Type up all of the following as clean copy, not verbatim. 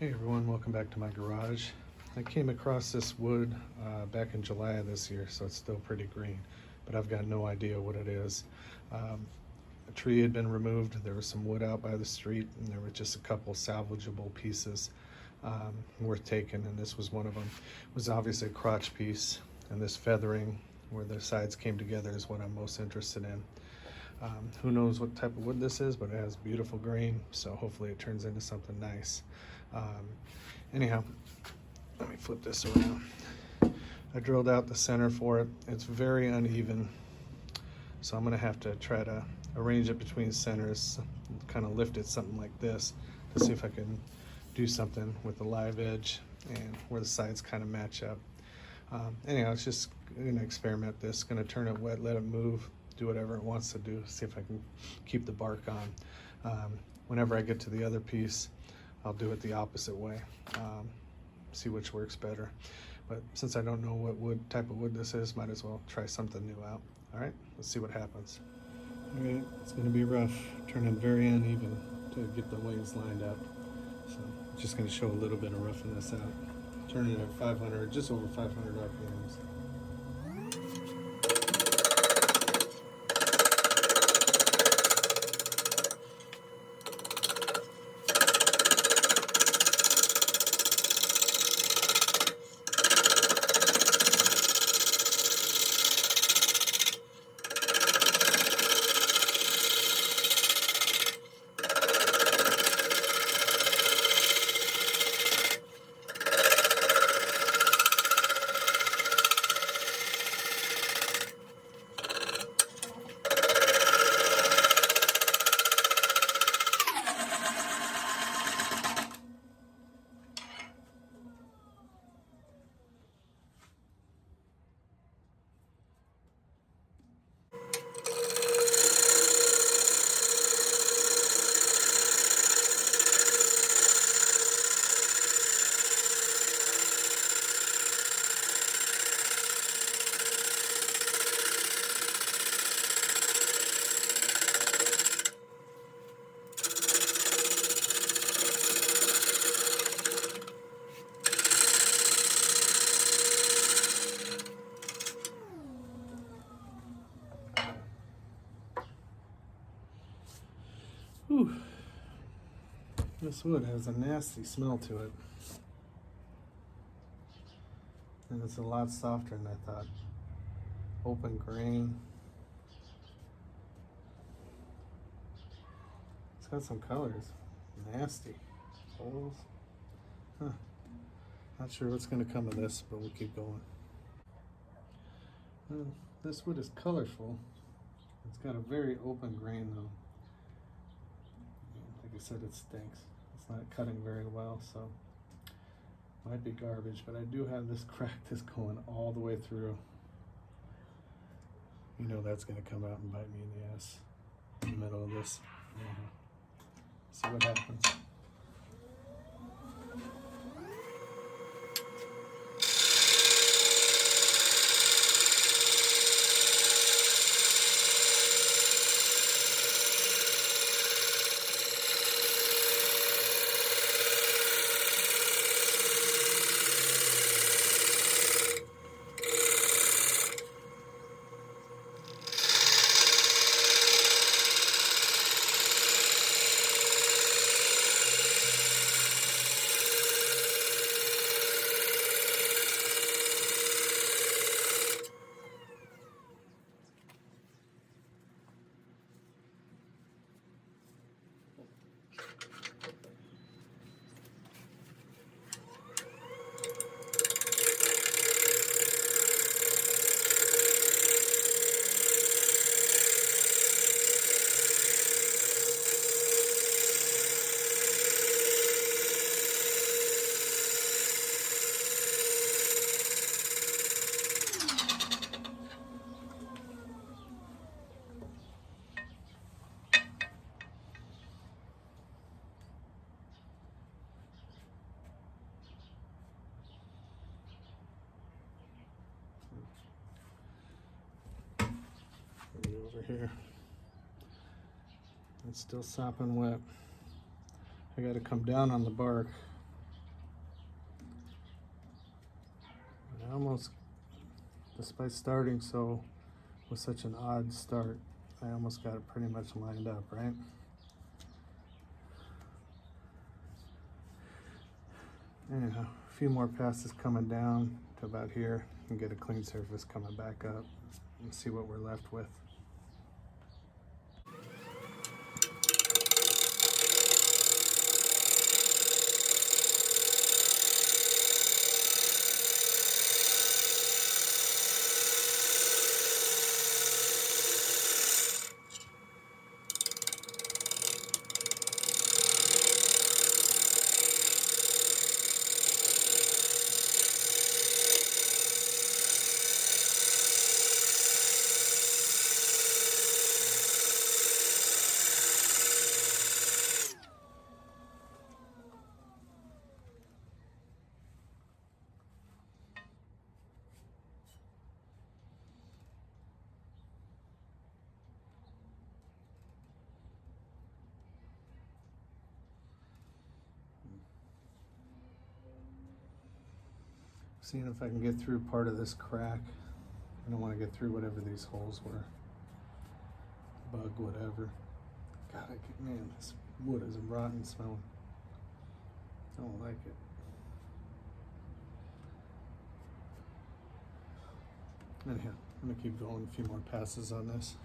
Hey everyone, welcome back to my garage. I came across this wood back in July of this year, so it's still pretty green, but I've got no idea what it is. A tree had been removed, there was some wood out by the street, and there were just a couple salvageable pieces worth taking, and this was one of them. It was obviously a crotch piece, and this feathering where the sides came together is what I'm most interested in. Who knows what type of wood this is, but it has beautiful grain, so hopefully it turns into something nice. Anyhow, let me flip this around. I drilled out the center for it. It's very uneven, so I'm gonna have to try to arrange it between centers, kind of lift it something like this to see if I can do something with the live edge and where the sides kind of match up. Anyhow, it's just gonna experiment this, gonna turn it wet, let it move, do whatever it wants to do, see if I can keep the bark on. Whenever I get to the other piece, I'll do it the opposite way, see which works better. But since I don't know what type of wood this is, might as well try something new out. All right, let's see what happens. All right, it's gonna be rough, turning very uneven to get the wings lined up. So I'm just gonna show a little bit of roughness out. Turning it at 500, just over 500 RPMs. Whew. This wood has a nasty smell to it. And it's a lot softer than I thought. Open grain. It's got some colors. Nasty. Holes. Huh. Not sure what's going to come of this, but we'll keep going. Well, this wood is colorful. It's got a very open grain though. Like I said, it stinks. It's not cutting very well, so might be garbage, but I do have this crack that's going all the way through. You know that's going to come out and bite me in the ass in the middle of this. See what happens. Over here, it's still sopping wet. I got to come down on the bark almost, despite starting so with such an odd start, I almost got it pretty much lined up, right? Anyhow, a few more passes coming down to about here and get a clean surface coming back up and see what we're left with. Seeing if I can get through part of this crack. I don't want to get through whatever these holes were. Bug, whatever. God, man, this wood is rotten smelling. I don't like it. Anyhow, I'm gonna keep going a few more passes on this.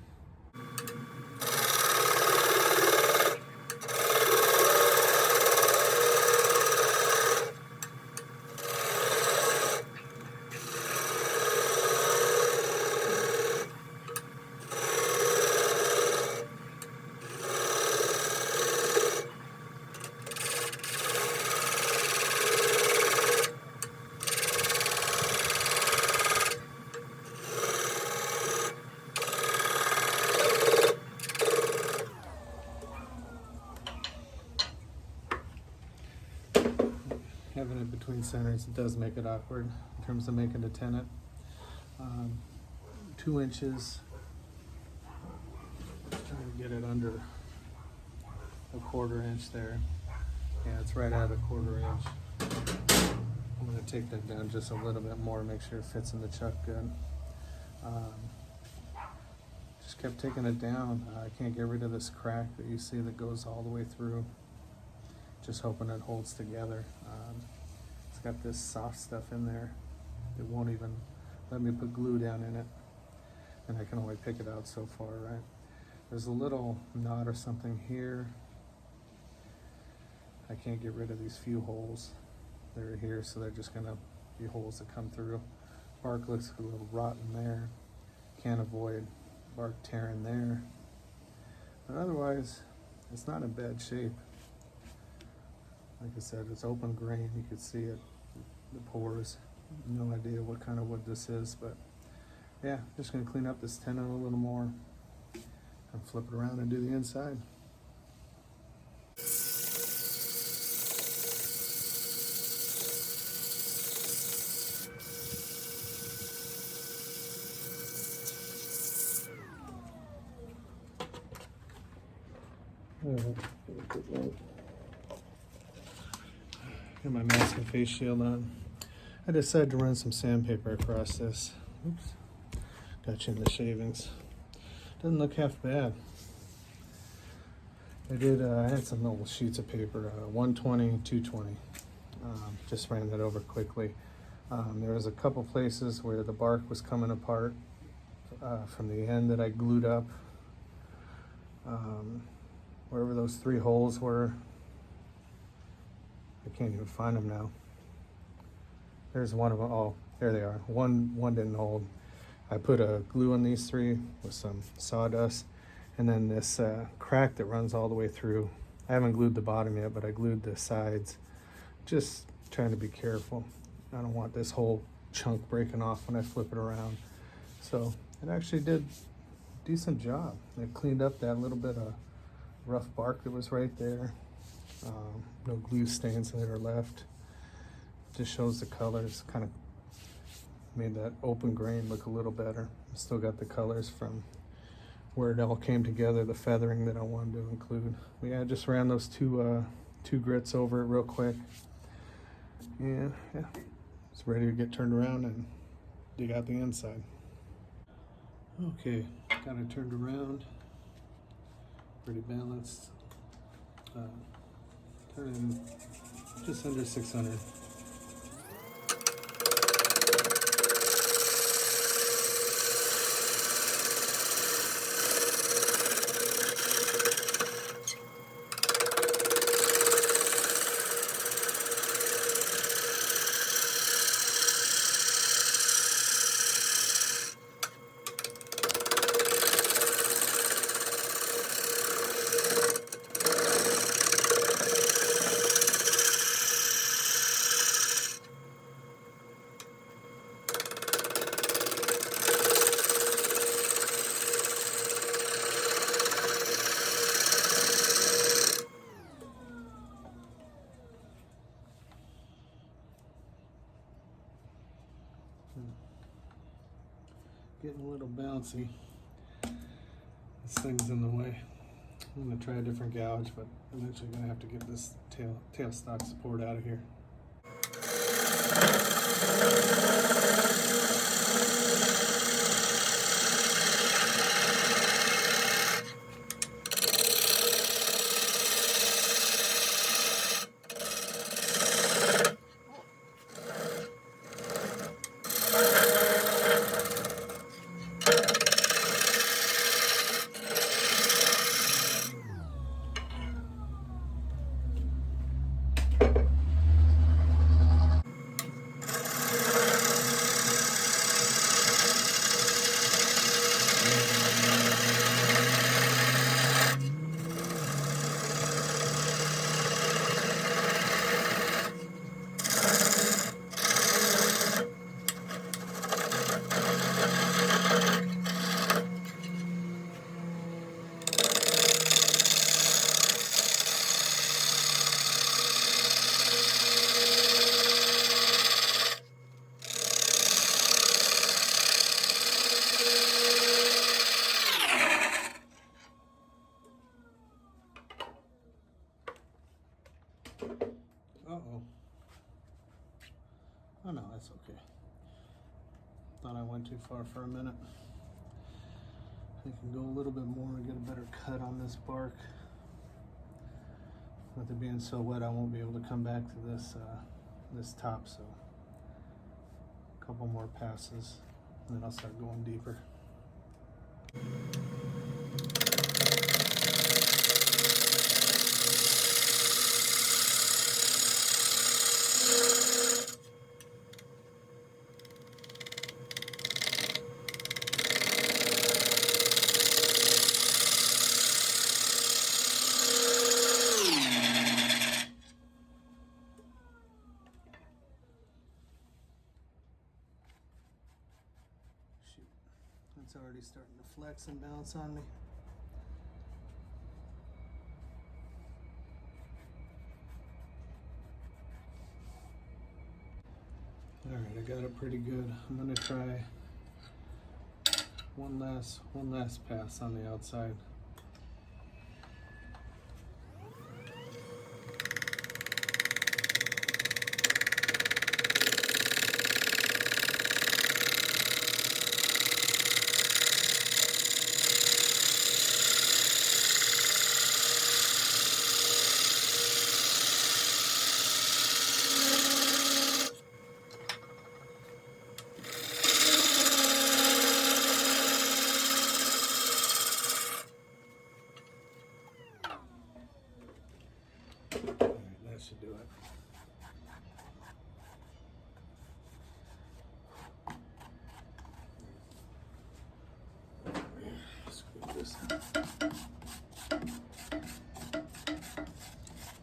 Having it between centers, it does make it awkward in terms of making a tenet. 2 inches. Trying to get it under a 1/4 inch there. Yeah, it's right at a 1/4 inch. I'm going to take that down just a little bit more, make sure it fits in the chuck good. Just kept taking it down. I can't get rid of this crack that you see that goes all the way through. Just hoping it holds together. It's got this soft stuff in there. It won't even let me put glue down in it. And I can only pick it out so far, right? There's a little knot or something here. I can't get rid of these few holes. They're here, so they're just gonna be holes that come through. Bark looks a little rotten there. Can't avoid bark tearing there. But otherwise, it's not in bad shape. Like I said, it's open grain, you can see it, the pores. No idea what kind of wood this is, but yeah, just gonna clean up this tenon a little more and flip it around and do the inside. Got my mask and face shield on. I decided to run some sandpaper across this. Oops. Got you in the shavings. Doesn't look half bad. I had some little sheets of paper, 120, 220. Just ran that over quickly. There was a couple places where the bark was coming apart from the end that I glued up. Wherever those 3 holes were, I can't even find them now. There's one of them. Oh, there they are. One didn't hold. I put a glue on these 3 with some sawdust, and then this crack that runs all the way through. I haven't glued the bottom yet, but I glued the sides. Just trying to be careful. I don't want this whole chunk breaking off when I flip it around. So it actually did a decent job. It cleaned up that little bit of rough bark that was right there. No glue stains that are left. Just shows the colors, kind of made that open grain look a little better. Still got the colors from where it all came together, the feathering that I wanted to include. But yeah, I just ran those two grits over it real quick. And yeah, it's ready to get turned around and dig out the inside. Okay, got it turned around, pretty balanced. Turning just under 600. Getting a little bouncy. This thing's in the way. I'm gonna try a different gouge, but eventually gonna have to get this tailstock support out of here. Uh-oh. Oh no, that's okay. Thought I went too far for a minute. I can go a little bit more and get a better cut on this bark. With it being so wet, I won't be able to come back to this this top, so a couple more passes and then I'll start going deeper. It's already starting to flex and bounce on me. All right, I got it pretty good. I'm gonna try one last pass on the outside. That should do it. Screw this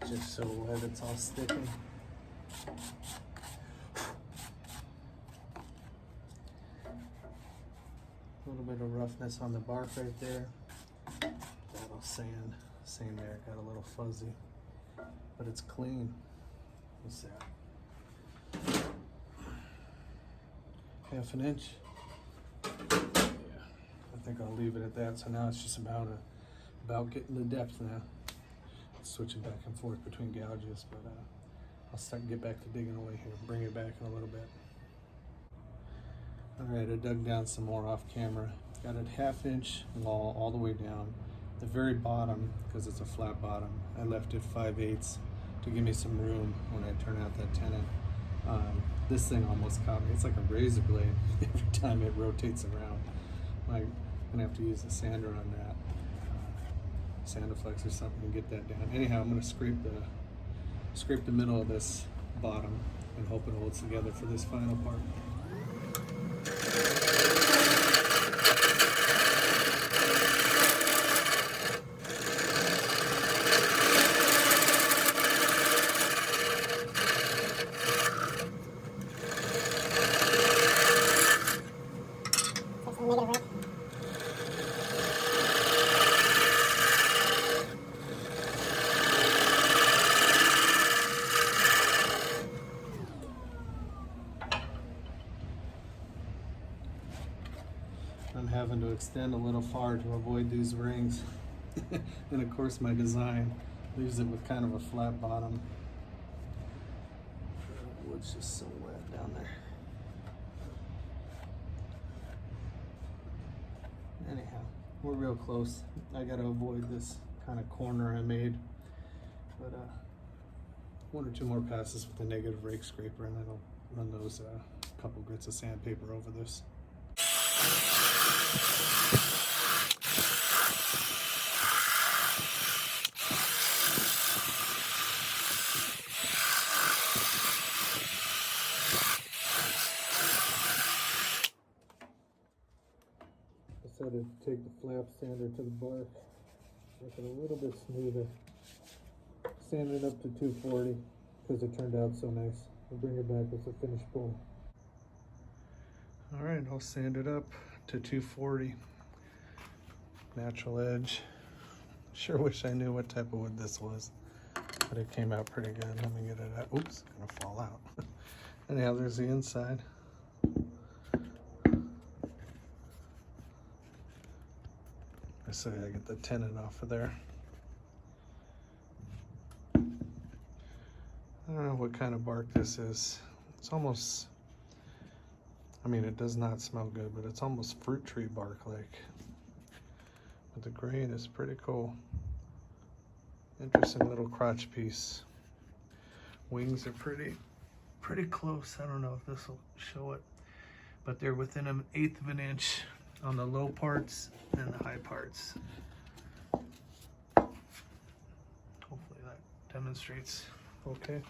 just so wet it's all sticking. A little bit of roughness on the bark right there. That'll sand there, got a little fuzzy. But it's clean. What's that? Half an inch. Yeah, I think I'll leave it at that. So now it's just about getting the depth now. Switching back and forth between gouges, but I'll get back to digging away here. Bring it back in a little bit. All right, I dug down some more off camera. Got it 1/2 inch long all the way down. The very bottom, because it's a flat bottom, I left it 5/8 to give me some room when I turn out that tenon. This thing almost caught me. It's like a razor blade every time it rotates around. I'm gonna have to use a sander on that, Sandiflex or something to get that down. Anyhow, I'm gonna scrape the middle of this bottom and hope it holds together for this final part. I'm having to extend a little far to avoid these rings. And of course my design leaves it with kind of a flat bottom. The wood's just so wet down there. Anyhow, we're real close. I gotta avoid this kind of corner I made. But 1 or 2 more passes with the negative rake scraper and then I'll run those couple grits of sandpaper over this. I decided to take the flap sander to the bark, make it a little bit smoother. Sand it up to 240 because it turned out so nice. I'll bring it back with a finished pull. All right, I'll sand it up to 240. Natural edge. Sure wish I knew what type of wood this was, but it came out pretty good. Let me get it out. Oops, gonna fall out. Anyhow, there's the inside. So I get the tenon off of there. I don't know what kind of bark this is. It's almost, I mean, it does not smell good, but it's almost fruit tree bark like. But the grain is pretty cool. Interesting little crotch piece. Wings are pretty close. I don't know if this will show it, but they're within 1/8 of an inch on the low parts and the high parts. Hopefully that demonstrates okay.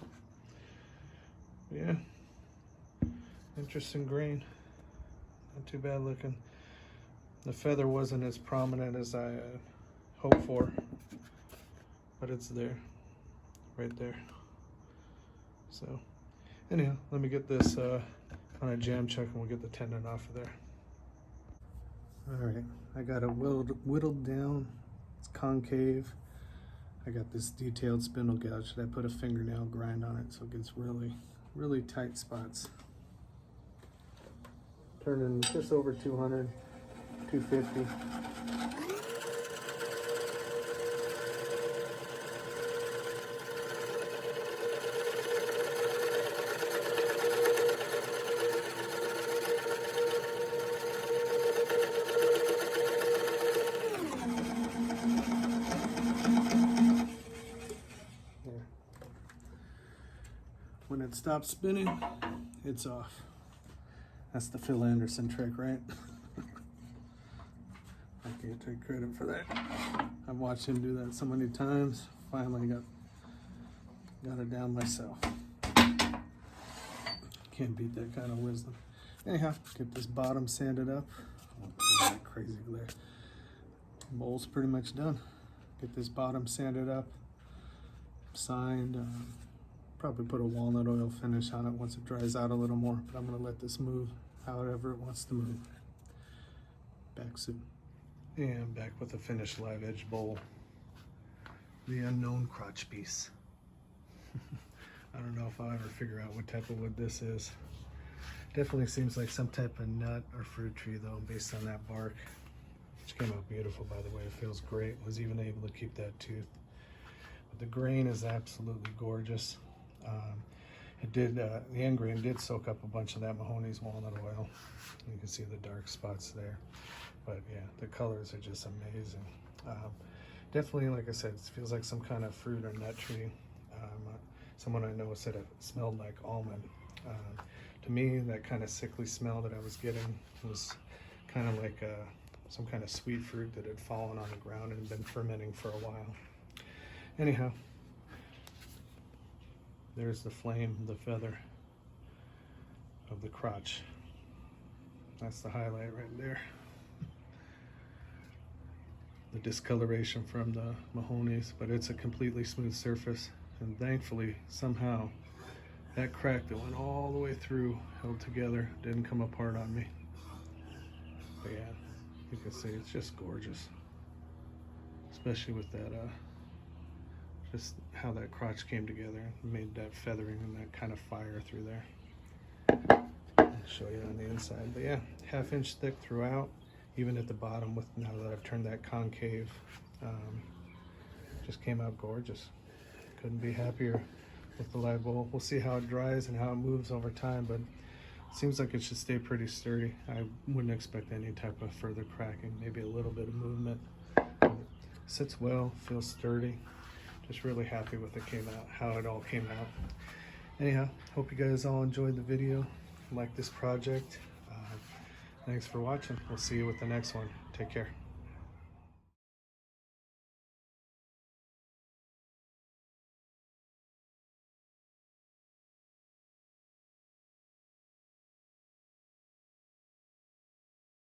Yeah, interesting grain. Not too bad looking. The feather wasn't as prominent as I hoped for, but it's there, right there. So anyhow, let me get this on a jam chuck and we'll get the tendon off of there. All right, I got it whittled down. It's concave. I got this detailed spindle gouge that I put a fingernail grind on it so it gets really tight spots. Turning just over 200, 250. When it stops spinning, it's off. That's the Phil Anderson trick, right? I can't take credit for that. I've watched him do that so many times. Finally got it down myself. Can't beat that kind of wisdom. Anyhow, get this bottom sanded up. Oh, crazy glare. Bowl's pretty much done. Get this bottom sanded up, signed. Probably put a walnut oil finish on it once it dries out a little more, but I'm gonna let this move however it wants to move. Back soon. And back with the finished live edge bowl. The unknown crotch piece. I don't know if I'll ever figure out what type of wood this is. Definitely seems like some type of nut or fruit tree though, based on that bark. Which came out beautiful, by the way. It feels great. Was even able to keep that tooth. But the grain is absolutely gorgeous. it did, the end grain did soak up a bunch of that Mahoney's walnut oil. You can see the dark spots there. But yeah, the colors are just amazing. Definitely, like I said, it feels like some kind of fruit or nut tree. Someone I know said it smelled like almond. To me, that kind of sickly smell that I was getting was kind of like some kind of sweet fruit that had fallen on the ground and been fermenting for a while. Anyhow, there's the flame, the feather of the crotch. That's the highlight right there. The discoloration from the Mahoney's, but it's a completely smooth surface. And thankfully, somehow, that crack that went all the way through, held together, didn't come apart on me. But yeah, you can see it's just gorgeous. Especially with that, just how that crotch came together and made that feathering and that kind of fire through there. I'll show you on the inside. But yeah, 1/2 inch thick throughout, even at the bottom with, now that I've turned that concave, just came out gorgeous. Couldn't be happier with the live bowl. We'll see how it dries and how it moves over time, but it seems like it should stay pretty sturdy. I wouldn't expect any type of further cracking, maybe a little bit of movement. Sits well, feels sturdy. Just really happy with it came out, how it all came out. Anyhow, hope you guys all enjoyed the video, like this project. Thanks for watching. We'll see you with the next one. Take care.